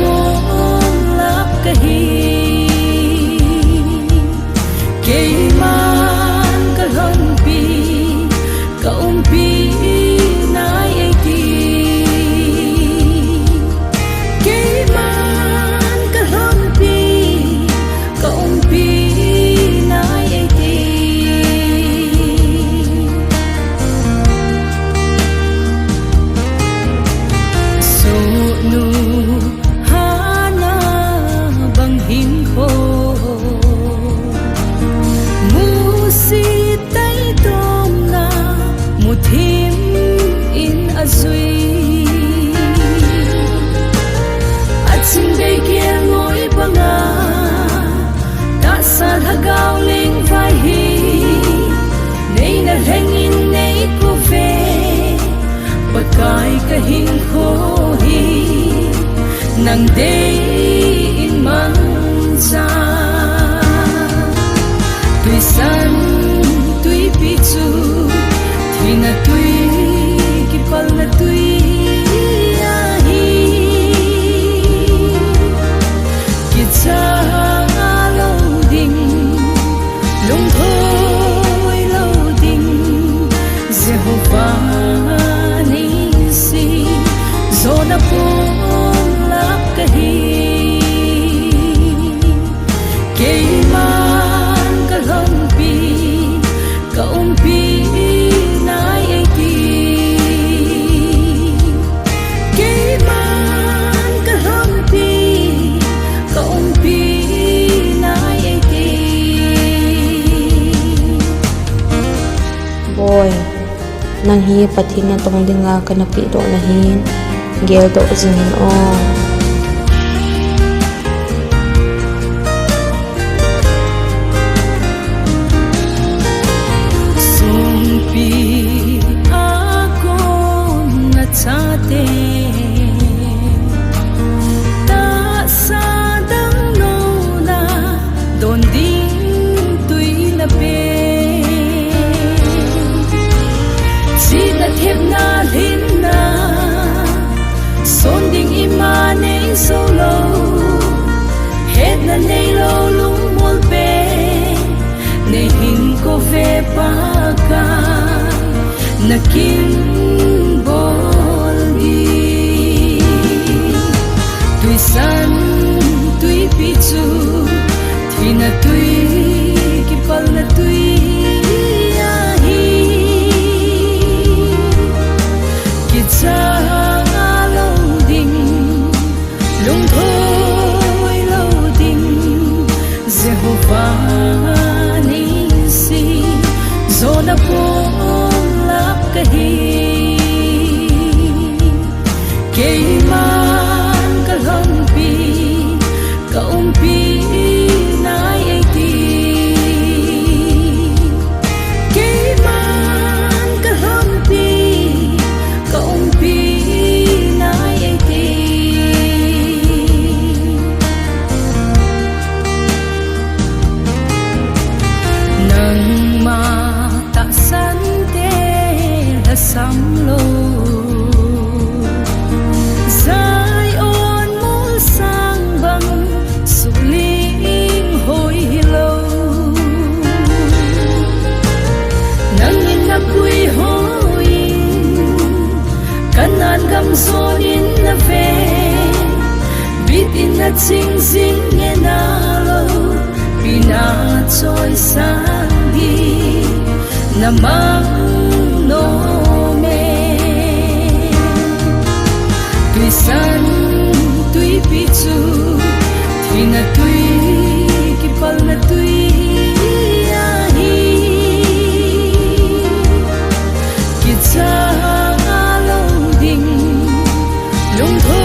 pon lap kahi ke man kalon pi ka umpi nai eti ke man kalon pi ka umpi nai eti so nu hana bang hin ho musi tai tom na muthim in azui achin dei ke ngoi banga ta sa hagao ling vai hi nei na hengin nei ko ve pakai ka hin kho hi nang dei in mang cha tui san tui pi chu thui na tui ki pal na tui a hi ki cha lo ding lung thoi lo ding Jehovah ni si zona pon lap kahi ke man kalon pi ka umpi nai eti ke man kalon pi ka umpi nai eti boy nang hi pathi na tong dinga kana pi do na hin gel do jingin o sumpi ako na chate ta sa dang no na don ding tui na pe si na thep na lin na son ding imane solo het na nei lo lung mol pe nei hin ko ve pa ka na kin bol di tui san tui pi chu thui na tui ki pal na tui a hi ki cha lo ding lung thoi lo ding Jehovah ni si zona pon lap kahi ke man kalon pi ka umpi nai eti ke man kalon pi ka umpi nai eti nang ma ta san te la sam lo zai on mul sang bang su ling hoi lo nang in na pui hoi kanan gam zon in na ve bit in na ching zing nge na lo pina choi sang di na mang no me tui san tui pi chu thui na tui ki pal na tui a hi ki cha lo ding lung thoi